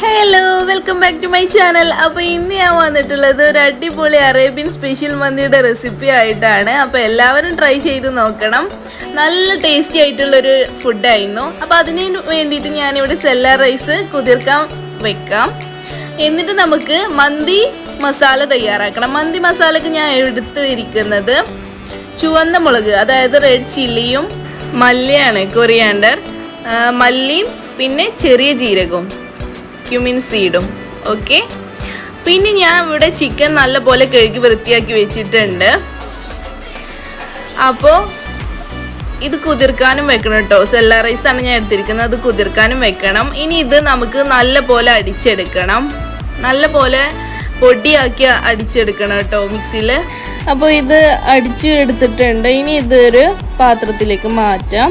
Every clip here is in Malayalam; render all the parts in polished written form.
Hello welcome back to my channel. അപ്പോൾ ഇന്ന് ഞാൻ വന്നിട്ടുള്ളത് ഒരു അടിപൊളി അറേബ്യൻ സ്പെഷ്യൽ മന്തിയുടെ റെസിപ്പി ആയിട്ടാണ്. അപ്പോൾ എല്ലാവരും ട്രൈ ചെയ്ത് നോക്കണം. നല്ല ടേസ്റ്റി ആയിട്ടുള്ളൊരു ഫുഡായിരുന്നു. അപ്പോൾ അതിന് വേണ്ടിയിട്ട് ഞാനിവിടെ സെല്ലാർ റൈസ് കുതിർക്കാൻ വെക്കാം. എന്നിട്ട് നമുക്ക് മന്തി മസാല തയ്യാറാക്കണം. മന്തി മസാലയ്ക്ക് ഞാൻ എടുത്ത് ഇരിക്കുന്നത് ചുവന്ന മുളക്, അതായത് റെഡ് ചില്ലിയും മല്ലിയാണ്, കൊറിയാണ്ടർ, മല്ലിയും പിന്നെ ചെറിയ ജീരകവും ക്യുമിൻ സീഡും. ഓക്കെ, പിന്നെ ഞാൻ ഇവിടെ ചിക്കൻ നല്ലപോലെ കഴുകി വൃത്തിയാക്കി വെച്ചിട്ടുണ്ട്. അപ്പോൾ ഇത് കുതിർക്കാനും വെക്കണം കേട്ടോ. സെല്ലാർ റൈസാണ് ഞാൻ എടുത്തിരിക്കുന്നത്, അത് കുതിർക്കാനും വെക്കണം. ഇനി ഇത് നമുക്ക് നല്ലപോലെ അടിച്ചെടുക്കണം, നല്ലപോലെ പൊടിയാക്കി അടിച്ചെടുക്കണം കേട്ടോ മിക്സിയിൽ. അപ്പോൾ ഇത് അടിച്ചു എടുത്തിട്ടുണ്ട്. ഇനി ഇതൊരു പാത്രത്തിലേക്ക് മാറ്റാം.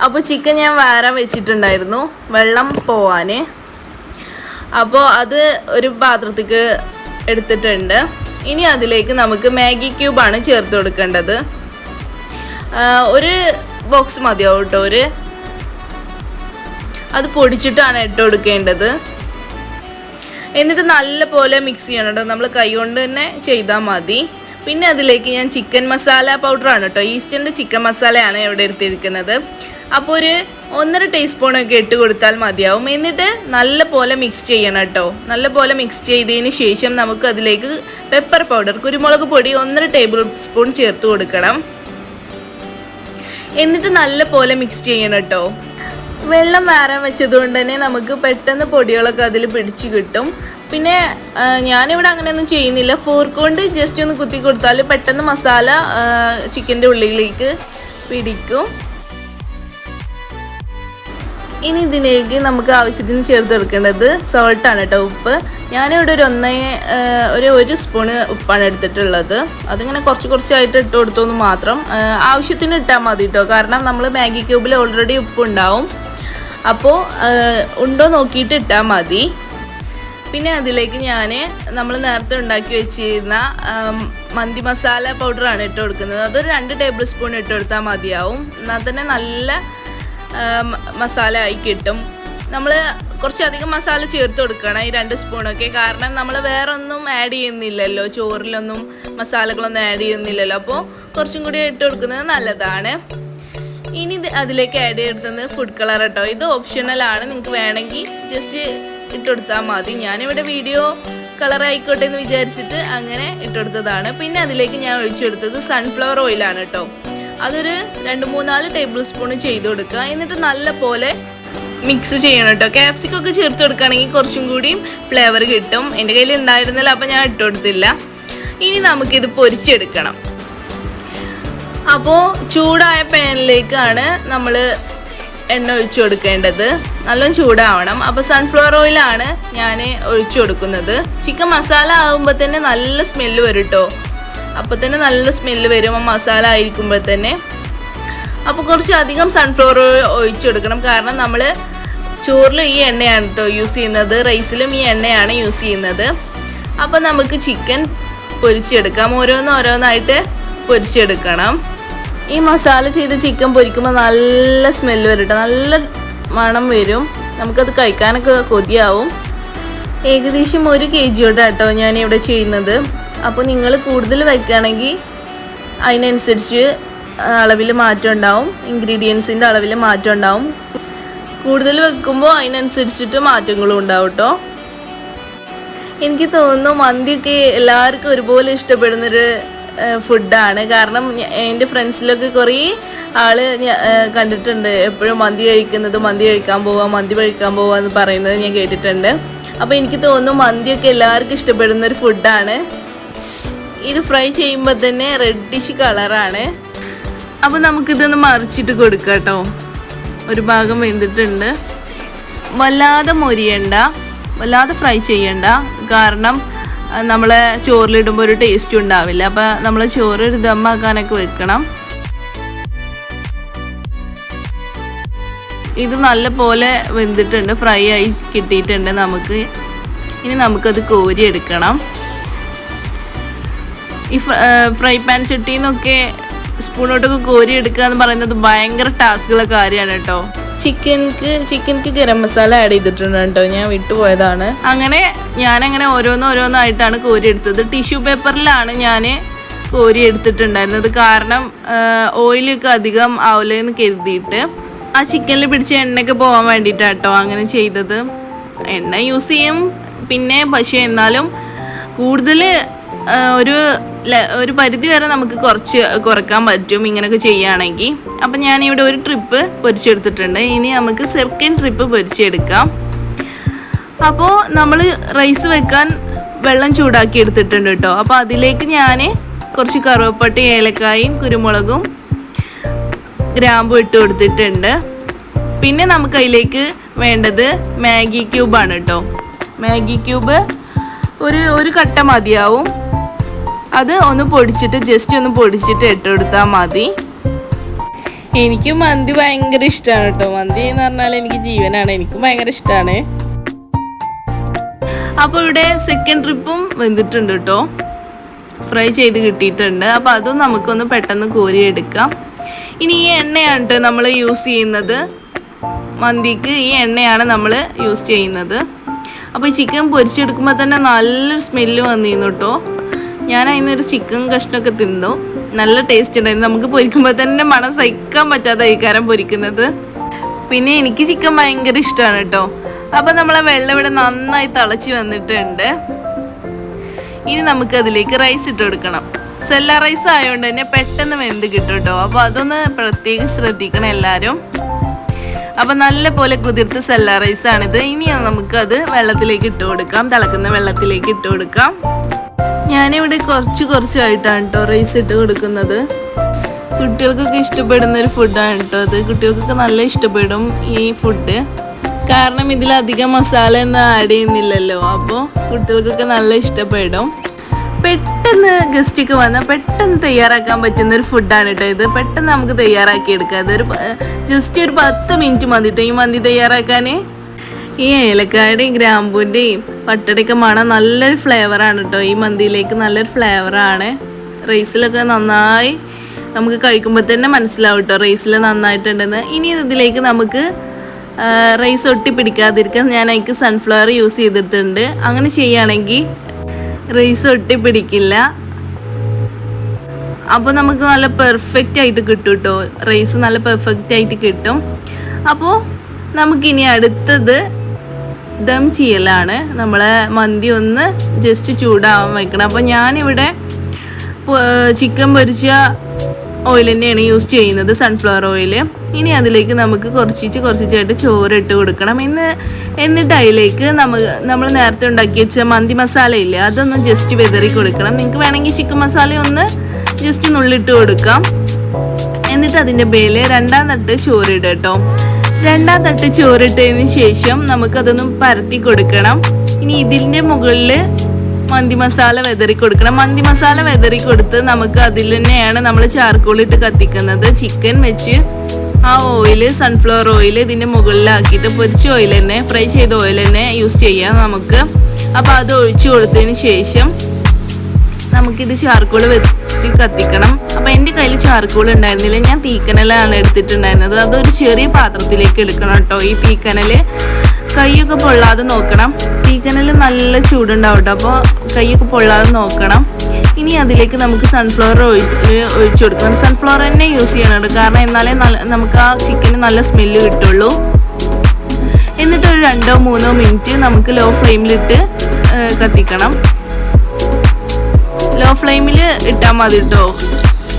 അപ്പോൾ ചിക്കൻ ഞാൻ വാരാൻ വെച്ചിട്ടുണ്ടായിരുന്നു വെള്ളം പോവാൻ. അപ്പോൾ അത് ഒരു പാത്രത്തേക്ക് എടുത്തിട്ടുണ്ട്. ഇനി അതിലേക്ക് നമുക്ക് മാഗി ക്യൂബാണ് ചേർത്ത് കൊടുക്കേണ്ടത്. ഒരു ബോക്സ് മതിയാവും കേട്ടോ. അത് പൊടിച്ചിട്ടാണ് ഇട്ട് കൊടുക്കേണ്ടത്. എന്നിട്ട് നല്ല പോലെ മിക്സ് ചെയ്യണം കേട്ടോ. നമ്മൾ കൈ കൊണ്ട് തന്നെ ചെയ്താൽ മതി. പിന്നെ അതിലേക്ക് ഞാൻ ചിക്കൻ മസാല പൗഡറാണ് കേട്ടോ, ഈസ്റ്റേൻ്റെ ചിക്കൻ മസാലയാണ് ഇവിടെ എടുത്തിരിക്കുന്നത്. അപ്പോൾ ഒരു 1.5 ടീസ്പൂണൊക്കെ ഇട്ട് കൊടുത്താൽ മതിയാവും. എന്നിട്ട് നല്ല പോലെ മിക്സ് ചെയ്യണം കേട്ടോ. നല്ല പോലെ മിക്സ് ചെയ്തതിന് ശേഷം നമുക്ക് അതിലേക്ക് പെപ്പർ പൗഡർ, കുരുമുളക് പൊടി 1.5 ടേബിൾ സ്പൂൺ ചേർത്ത് കൊടുക്കണം. എന്നിട്ട് നല്ല പോലെ മിക്സ് ചെയ്യണം കേട്ടോ. വെള്ളം വാരാൻ വെച്ചതുകൊണ്ട് തന്നെ നമുക്ക് പെട്ടെന്ന് പൊടികളൊക്കെ അതിൽ പിടിച്ച് കിട്ടും. പിന്നെ ഞാനിവിടെ അങ്ങനെയൊന്നും ചെയ്യുന്നില്ല, ഫോർക്ക് കൊണ്ട് ജസ്റ്റ് ഒന്ന് കുത്തി കൊടുത്താൽ പെട്ടെന്ന് മസാല ചിക്കൻ്റെ ഉള്ളിലേക്ക് പിടിക്കും. ഇനി ഇതിലേക്ക് നമുക്ക് ആവശ്യത്തിന് ചേർത്ത് കൊടുക്കേണ്ടത് സോൾട്ടാണ് കേട്ടോ, ഉപ്പ്. ഞാനിവിടെ ഒരു സ്പൂണ് ഉപ്പാണ് എടുത്തിട്ടുള്ളത്. അതിങ്ങനെ കുറച്ചായിട്ട് ഇട്ട് കൊടുത്തോന്ന് മാത്രം. ആവശ്യത്തിന് ഇട്ടാൽ മതി കേട്ടോ, കാരണം നമ്മൾ മാഗി ക്യൂബിൽ ഓൾറെഡി ഉപ്പുണ്ടാവും. അപ്പോൾ ഉണ്ടോ നോക്കിയിട്ട് ഇട്ടാൽ മതി. പിന്നെ അതിലേക്ക് നമ്മൾ നേരത്തെ ഉണ്ടാക്കി വെച്ചിരുന്ന മന്തി മസാല പൗഡറാണ് ഇട്ട് കൊടുക്കുന്നത്. അതൊരു 2 ടേബിൾ സ്പൂൺ ഇട്ട് കൊടുത്താൽ മതിയാവും. എന്നാൽ തന്നെ നല്ല മസാല ആയി കിട്ടും. നമ്മൾ കുറച്ചധികം മസാല ചേർത്ത് കൊടുക്കണം, ഈ 2 സ്പൂണൊക്കെ. കാരണം നമ്മൾ വേറെ ഒന്നും ആഡ് ചെയ്യുന്നില്ലല്ലോ, ചോറിലൊന്നും മസാലകളൊന്നും ആഡ് ചെയ്യുന്നില്ലല്ലോ. അപ്പോൾ കുറച്ചും കൂടി ഇട്ട് കൊടുക്കുന്നത് നല്ലതാണ്. ഇനി അതിലേക്ക് ആഡ് ചെയ്തിരുന്നത് ഫുഡ് കളർ കേട്ടോ. ഇത് ഓപ്ഷണലാണ്, നിങ്ങൾക്ക് വേണമെങ്കിൽ ജസ്റ്റ് ഇട്ട് കൊടുത്താൽ മതി. ഞാനിവിടെ വീഡിയോ കളർ ആയിക്കോട്ടെ എന്ന് വിചാരിച്ചിട്ട് അങ്ങനെ ഇട്ടുകൊടുത്തതാണ്. പിന്നെ അതിലേക്ക് ഞാൻ ഒഴിച്ചെടുത്തത് സൺഫ്ലവർ ഓയിലാണ് കേട്ടോ. അതൊരു 2-3-4 ടേബിൾ സ്പൂൺ ചെയ്ത് കൊടുക്കുക. എന്നിട്ട് നല്ല പോലെ മിക്സ് ചെയ്യണം കേട്ടോ. ക്യാപ്സിക്കൊക്കെ ചേർത്ത് കൊടുക്കുകയാണെങ്കിൽ കുറച്ചും കൂടി ഫ്ലേവർ കിട്ടും. എൻ്റെ കയ്യിൽ ഉണ്ടായിരുന്നില്ല, അപ്പോൾ ഞാൻ ഇട്ട് കൊടുത്തില്ല. ഇനി നമുക്കിത് പൊരിച്ചെടുക്കണം. അപ്പോൾ ചൂടായ പാനിലേക്കാണ് നമ്മൾ എണ്ണ ഒഴിച്ചു കൊടുക്കേണ്ടത്. നല്ലോണം ചൂടാവണം. അപ്പോൾ സൺഫ്ലവർ ഓയിലാണ് ഞാൻ ഒഴിച്ചു കൊടുക്കുന്നത്. ചിക്കൻ മസാല ആകുമ്പോൾ തന്നെ നല്ല സ്മെല്ല് വരും കേട്ടോ. അപ്പോൾ തന്നെ നല്ല സ്മെല്ല് വരും ആ മസാല ആയിരിക്കുമ്പോൾ തന്നെ. അപ്പോൾ കുറച്ച് അധികം സൺഫ്ലവർ ഓയിൽ ഒഴിച്ചു കൊടുക്കണം, കാരണം നമ്മൾ ചോറിലും ഈ എണ്ണയാണ് കേട്ടോ യൂസ് ചെയ്യുന്നത്, റൈസിലും ഈ എണ്ണയാണ് യൂസ് ചെയ്യുന്നത്. അപ്പോൾ നമുക്ക് ചിക്കൻ പൊരിച്ചെടുക്കാം. ഓരോന്നായിട്ട് പൊരിച്ചെടുക്കണം. ഈ മസാല ചെയ്ത് ചിക്കൻ പൊരിക്കുമ്പോൾ നല്ല സ്മെല്ല് വരും കേട്ടോ, നല്ല മണം വരും. നമുക്കത് കഴിക്കാനൊക്കെ കൊതിയാവും. ഏകദേശം 1 kg കേട്ടോ ഞാനിവിടെ ചെയ്യുന്നത്. അപ്പോൾ നിങ്ങൾ കൂടുതൽ വയ്ക്കുകയാണെങ്കിൽ അതിനനുസരിച്ച് അളവിൽ മാറ്റം ഉണ്ടാവും, ഇൻഗ്രീഡിയൻസിൻ്റെ അളവിൽ മാറ്റം ഉണ്ടാവും. കൂടുതൽ വെക്കുമ്പോൾ അതിനനുസരിച്ചിട്ട് മാറ്റങ്ങളും ഉണ്ടാവും കേട്ടോ. എനിക്ക് തോന്നുന്നു മന്തിയൊക്കെ എല്ലാവർക്കും ഒരുപോലെ ഇഷ്ടപ്പെടുന്നൊരു ഫുഡാണ്. കാരണം എൻ്റെ ഫ്രണ്ട്സിലൊക്കെ കുറേ കണ്ടിട്ടുണ്ട്, എപ്പോഴും മന്തി കഴിക്കാൻ പോവാം എന്ന് പറയുന്നത് ഞാൻ കേട്ടിട്ടുണ്ട്. അപ്പോൾ എനിക്ക് തോന്നുന്നു മന്തിയൊക്കെ എല്ലാവർക്കും ഇഷ്ടപ്പെടുന്നൊരു ഫുഡാണ്. ഇത് ഫ്രൈ ചെയ്യുമ്പോൾ തന്നെ റെഡിഷ് കളറാണ്. അപ്പോൾ നമുക്കിതൊന്ന് മറിച്ചിട്ട് കൊടുക്കാം കേട്ടോ. ഒരു ഭാഗം വെന്തിട്ടുണ്ട്. വല്ലാതെ മൊരിയണ്ട, വല്ലാതെ ഫ്രൈ ചെയ്യണ്ട, കാരണം നമ്മളെ ചോറിലിടുമ്പോൾ ഒരു ടേസ്റ്റും ഉണ്ടാവില്ല. അപ്പോൾ നമ്മൾ ചോറ് ഒരു ദമ്മാക്കാനൊക്കെ വെക്കണം. ഇത് നല്ല പോലെ വെന്തിട്ടുണ്ട്, ഫ്രൈ ആയി കിട്ടിയിട്ടുണ്ട്. ഇനി നമുക്കത് കോരിയെടുക്കണം. ഈ ഫ്രൈ പാൻ ചട്ടിയിൽ നിന്നൊക്കെ സ്പൂണോട്ടൊക്കെ കോരി എടുക്കുക എന്ന് പറയുന്നത് ഭയങ്കര ടാസ്കുള്ള കാര്യമാണ് കേട്ടോ. ചിക്കൻക്ക് ഗരം മസാല ആഡ് ചെയ്തിട്ടുണ്ട് കേട്ടോ, ഞാൻ വിട്ടുപോയതാണ്. ഞാനങ്ങനെ ഓരോന്നായിട്ടാണ് കോരി എടുത്തത്. ടിഷ്യൂ പേപ്പറിലാണ് ഞാൻ കോരി എടുത്തിട്ടുണ്ടായിരുന്നത്, കാരണം ഓയിലൊക്കെ അധികം ആവില്ലെന്ന് കരുതിയിട്ട്. ആ ചിക്കനിൽ പിടിച്ച എണ്ണയൊക്കെ പോകാൻ വേണ്ടിയിട്ടാട്ടോ അങ്ങനെ ചെയ്തത്. എണ്ണ യൂസ് ചെയ്യും പിന്നെ, പക്ഷേ എന്നാലും കൂടുതൽ ഒരു പരിധി വരെ നമുക്ക് കുറക്കാൻ പറ്റും ഇങ്ങനെയൊക്കെ ചെയ്യുകയാണെങ്കിൽ. അപ്പം ഞാനിവിടെ ഒരു ട്രിപ്പ് പൊരിച്ചെടുത്തിട്ടുണ്ട്. ഇനി നമുക്ക് സെക്കൻഡ് ട്രിപ്പ് പൊരിച്ചെടുക്കാം. അപ്പോൾ നമ്മൾ റൈസ് വെക്കാൻ വെള്ളം ചൂടാക്കി എടുത്തിട്ടുണ്ട് കേട്ടോ. അപ്പോൾ അതിലേക്ക് ഞാൻ കുറച്ച് കറുവപ്പട്ട, ഏലക്കായും കുരുമുളകും ഗ്രാമ്പും ഇട്ട് കൊടുത്തിട്ടുണ്ട്. പിന്നെ നമുക്ക് അതിലേക്ക് വേണ്ടത് മാഗി ക്യൂബാണ് കേട്ടോ. മാഗി ക്യൂബ് ഒരു കട്ട മതിയാവും. അത് ജസ്റ്റ് ഒന്ന് പൊടിച്ചിട്ട് ഇട്ട് കൊടുത്താൽ മതി. എനിക്ക് മന്തി ഭയങ്കര ഇഷ്ടമാണ് കേട്ടോ. മന്തി എന്ന് പറഞ്ഞാൽ എനിക്ക് ജീവനാണ്, എനിക്കും ഭയങ്കര ഇഷ്ടമാണ്. അപ്പോൾ ഇവിടെ സെക്കൻഡ് ട്രിപ്പും വെന്തിട്ടുണ്ട് കേട്ടോ, ഫ്രൈ ചെയ്ത് കിട്ടിയിട്ടുണ്ട്. അപ്പോൾ അതും നമുക്കൊന്ന് പെട്ടെന്ന് കോരിയെടുക്കാം. ഇനി ഈ എണ്ണയാണ് കേട്ടോ നമ്മൾ യൂസ് ചെയ്യുന്നത്. മന്തിക്ക് ഈ എണ്ണയാണ് നമ്മൾ യൂസ് ചെയ്യുന്നത്. അപ്പോൾ ഈ ചിക്കൻ പൊരിച്ചെടുക്കുമ്പോൾ തന്നെ നല്ലൊരു സ്മെല്ല് വന്നിരുന്നു കേട്ടോ. ഞാൻ അതിനൊരു ചിക്കൻ കഷ്ണമൊക്കെ തിന്നു, നല്ല ടേസ്റ്റ് ഉണ്ടായിരുന്നു. നമുക്ക് പൊരിക്കുമ്പോൾ തന്നെ മണം സഹിക്കാൻ പറ്റാത്ത കഴിക്കാരം പൊരിക്കുന്നത്. പിന്നെ എനിക്ക് ചിക്കൻ ഭയങ്കര ഇഷ്ടമാണ് കേട്ടോ. അപ്പോൾ നമ്മളെ വെള്ളം ഇവിടെ നന്നായി തിളച്ച് വന്നിട്ടുണ്ട്. ഇനി നമുക്ക് അതിലേക്ക് റൈസ് ഇട്ട് കൊടുക്കണം. സെല്ല റൈസ് ആയതുകൊണ്ട് തന്നെ പെട്ടെന്ന് വെന്ത് കിട്ടും കേട്ടോ. അപ്പോൾ അതൊന്ന് പ്രത്യേകം ശ്രദ്ധിക്കണം എല്ലാവരും. അപ്പം നല്ല പോലെ കുതിർത്ത് സെല്ല റൈസാണിത്. ഇനി നമുക്കത് വെള്ളത്തിലേക്ക് ഇട്ട് കൊടുക്കാം, തിളക്കുന്ന വെള്ളത്തിലേക്ക് ഇട്ട് കൊടുക്കാം. ഞാനിവിടെ കുറച്ചായിട്ടാണ് കേട്ടോ റൈസ് ഇട്ട് കൊടുക്കുന്നത്. കുട്ടികൾക്കൊക്കെ ഇഷ്ടപ്പെടുന്ന ഒരു ഫുഡാണ് കേട്ടോ അത്. കുട്ടികൾക്കൊക്കെ നല്ല ഇഷ്ടപ്പെടും ഈ ഫുഡ്, കാരണം ഇതിലധികം മസാല ഒന്നും ആഡ് ചെയ്യുന്നില്ലല്ലോ. അപ്പോൾ കുട്ടികൾക്കൊക്കെ നല്ല ഇഷ്ടപ്പെടും. പെട്ടെന്ന് ഗസ്റ്റൊക്കെ വന്നാൽ പെട്ടെന്ന് തയ്യാറാക്കാൻ പറ്റുന്ന ഒരു ഫുഡാണ് കേട്ടോ ഇത്. പെട്ടെന്ന് നമുക്ക് തയ്യാറാക്കി എടുക്കാം. അതൊരു ജസ്റ്റ് ഒരു 10 മിനിറ്റ് മതി കേട്ടോ ഈ മന്തി തയ്യാറാക്കാൻ. ഈ ഏലക്കായുടെയും ഗ്രാമ്പൂൻ്റെയും പട്ടടയൊക്കെ മണം നല്ലൊരു ഫ്ലേവറാണ് കേട്ടോ. ഈ മന്തിയിലേക്ക് നല്ലൊരു ഫ്ലേവറാണ്. റൈസിലൊക്കെ നന്നായി നമുക്ക് കഴിക്കുമ്പോൾ തന്നെ മനസ്സിലാവും കേട്ടോ റൈസിൽ നന്നായിട്ടുണ്ടെന്ന്. ഇനി ഇതിലേക്ക് നമുക്ക് റൈസ് ഒട്ടി പിടിക്കാതിരിക്കാൻ ഞാൻ അതിലേക്ക് സൺഫ്ലവർ യൂസ് ചെയ്തിട്ടുണ്ട്. അങ്ങനെ ചെയ്യുകയാണെങ്കിൽ റൈസ് ഒട്ടി പിടിക്കില്ല. അപ്പോൾ നമുക്ക് നല്ല പെർഫെക്റ്റ് ആയിട്ട് കിട്ടും കേട്ടോ, റൈസ് നല്ല പെർഫെക്റ്റ് ആയിട്ട് കിട്ടും. അപ്പോൾ നമുക്കിനി അടുത്തത് ദം ചെയ്യലാണ്. നമ്മളെ മന്തി ഒന്ന് ജസ്റ്റ് ചൂടാവാൻ വയ്ക്കണം. അപ്പോൾ ഞാനിവിടെ ചിക്കൻ പൊരിച്ച ഓയിൽ തന്നെയാണ് യൂസ് ചെയ്യുന്നത്, സൺഫ്ലവർ ഓയിൽ. ഇനി അതിലേക്ക് നമുക്ക് കുറച്ചായിട്ട് ചോറ് ഇട്ട് കൊടുക്കണം. എന്നിട്ട് അതിലേക്ക് നമ്മൾ നേരത്തെ ഉണ്ടാക്കി വെച്ച മന്തി മസാല ഇല്ലേ, അതൊന്ന് ജസ്റ്റ് വെതറി കൊടുക്കണം. നിങ്ങൾക്ക് വേണമെങ്കിൽ ചിക്കൻ മസാല ഒന്ന് ജസ്റ്റ് നുള്ളിട്ട് കൊടുക്കാം. എന്നിട്ട് അതിൻ്റെ മേലെ 2ാം തട്ട് ചോറിടുക കേട്ടോ. 2ാം തട്ട് ചോറിട്ടതിന് ശേഷം നമുക്കതൊന്ന് പരത്തി കൊടുക്കണം. ഇനി ഇതിൻ്റെ മുകളിൽ മന്തി മസാല വെതറി കൊടുക്കണം. മന്തി മസാല വെതറി കൊടുത്ത് നമുക്ക് അതിൽ തന്നെയാണ് നമ്മൾ ചാർക്കോളിട്ട് കത്തിക്കുന്നത്. ചിക്കൻ വെച്ച് ആ ഓയിൽ, സൺഫ്ലവർ ഓയിൽ ഇതിൻ്റെ മുകളിലാക്കിയിട്ട് പൊരിച്ച ഓയിൽ തന്നെ, ഫ്രൈ ചെയ്ത ഓയിൽ തന്നെ യൂസ് ചെയ്യാം നമുക്ക്. അപ്പോൾ അത് ഒഴിച്ചു കൊടുത്തതിന് ശേഷം നമുക്കിത് ചാർക്കോൾ വെച്ച് കത്തിക്കണം. അപ്പോൾ എൻ്റെ കയ്യിൽ ചാർക്കോൾ ഉണ്ടായിരുന്നില്ല, ഞാൻ തീക്കനലാണ് എടുത്തിട്ടുണ്ടായിരുന്നത്. അതൊരു ചെറിയ പാത്രത്തിലേക്ക് എടുക്കണം കേട്ടോ. ഈ തീക്കനൽ കൈയൊക്കെ പൊള്ളാതെ നോക്കണം. തീക്കനൽ നല്ല ചൂടുണ്ടാവും കേട്ടോ, അപ്പോൾ കൈയൊക്കെ പൊള്ളാതെ നോക്കണം. ഇനി അതിലേക്ക് നമുക്ക് സൺഫ്ലവർ ഒഴിച്ചു കൊടുക്കണം. സൺഫ്ലവർ തന്നെ യൂസ് ചെയ്യണം, കാരണം എന്നാലേ നമുക്ക് ആ ചിക്കന് നല്ല സ്മെല്ല് കിട്ടുള്ളൂ. എന്നിട്ട് ഒരു 2-3 മിനിറ്റ് നമുക്ക് ലോ ഫ്ലെയിമിലിട്ട് കത്തിക്കണം. ലോ ഫ്ലെയിമിൽ ഇട്ടാൽ മതി കേട്ടോ,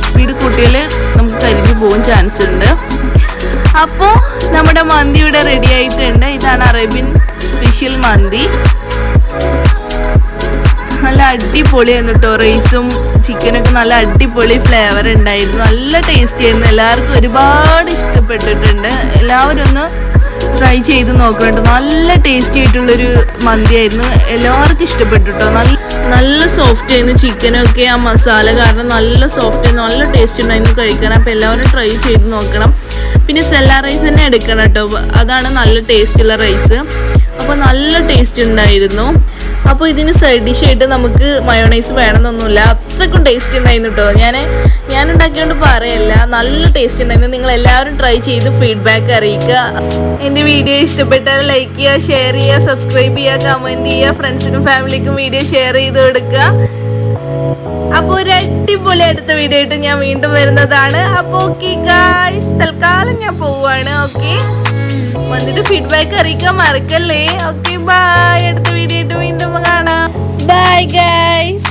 സ്പീഡ് കൂട്ടിയാൽ നമുക്ക് കരിഞ്ഞു പോകാൻ ചാൻസ് ഉണ്ട്. അപ്പോൾ നമ്മുടെ മന്തി ഇവിടെ റെഡി ആയിട്ടുണ്ട്. ഇതാണ് അറേബ്യൻ സ്പെഷ്യൽ മന്തി. നല്ല അടിപൊളിയായിരുന്നു കേട്ടോ. റൈസും ചിക്കനൊക്കെ നല്ല അടിപൊളി ഫ്ലേവർ ഉണ്ടായിരുന്നു, നല്ല ടേസ്റ്റി ആയിരുന്നു. എല്ലാവർക്കും ഒരുപാട് ഇഷ്ടപ്പെട്ടിട്ടുണ്ട്. എല്ലാവരും ഒന്ന് ട്രൈ ചെയ്ത് നോക്കണം കേട്ടോ. നല്ല ടേസ്റ്റി ആയിട്ടുള്ളൊരു മന്തി ആയിരുന്നു, എല്ലാവർക്കും ഇഷ്ടപ്പെട്ടു കേട്ടോ. നല്ല സോഫ്റ്റ് ആയിരുന്നു ചിക്കനൊക്കെ, ആ മസാല കാരണം നല്ല സോഫ്റ്റ് ആയിരുന്നു, നല്ല ടേസ്റ്റ് ഉണ്ടായിരുന്നു കഴിക്കാൻ. അപ്പോൾ എല്ലാവരും ട്രൈ ചെയ്ത് നോക്കണം. പിന്നെ സെല്ല റൈസ് തന്നെ എടുക്കണം കേട്ടോ, അതാണ് നല്ല ടേസ്റ്റുള്ള റൈസ്. അപ്പോൾ നല്ല ടേസ്റ്റ് ഉണ്ടായിരുന്നു. അപ്പോൾ ഇതിന് സൈഡ് ഡിഷായിട്ട് നമുക്ക് മയോണൈസ് വേണമെന്നൊന്നുമില്ല, അത്രയ്ക്കും ടേസ്റ്റ് ഉണ്ടായിരുന്നു കേട്ടോ. ഞാൻ ഉണ്ടാക്കിയോണ്ട് പറയല്ല, നല്ല ടേസ്റ്റ് ഉണ്ടായിരുന്നു. നിങ്ങൾ എല്ലാവരും ട്രൈ ചെയ്ത് ഫീഡ്ബാക്ക് അറിയിക്കുക. എൻ്റെ വീഡിയോ ഇഷ്ടപ്പെട്ടാൽ ലൈക്ക് ചെയ്യുക, ഷെയർ ചെയ്യുക, സബ്സ്ക്രൈബ് ചെയ്യുക, കമൻറ്റ് ചെയ്യുക, ഫ്രണ്ട്സിനും ഫാമിലിക്കും വീഡിയോ ഷെയർ ചെയ്ത് കൊടുക്കുക. അപ്പോൾ ഒരു അടിപൊളി അടുത്ത വീഡിയോ ആയിട്ട് ഞാൻ വീണ്ടും വരുന്നതാണ്. അപ്പോൾ ഓക്കെ ഗായ്സ്, തൽക്കാലം ഞാൻ പോവാണ്. ഓക്കെ, വന്നിട്ട് ഫീഡ്ബാക്ക് അറിയിക്കാൻ മറക്കല്ലേ. ഓക്കെ ബൈ, അടുത്ത വീഡിയോ ആയിട്ട് വീണ്ടും കാണാം. Bye guys.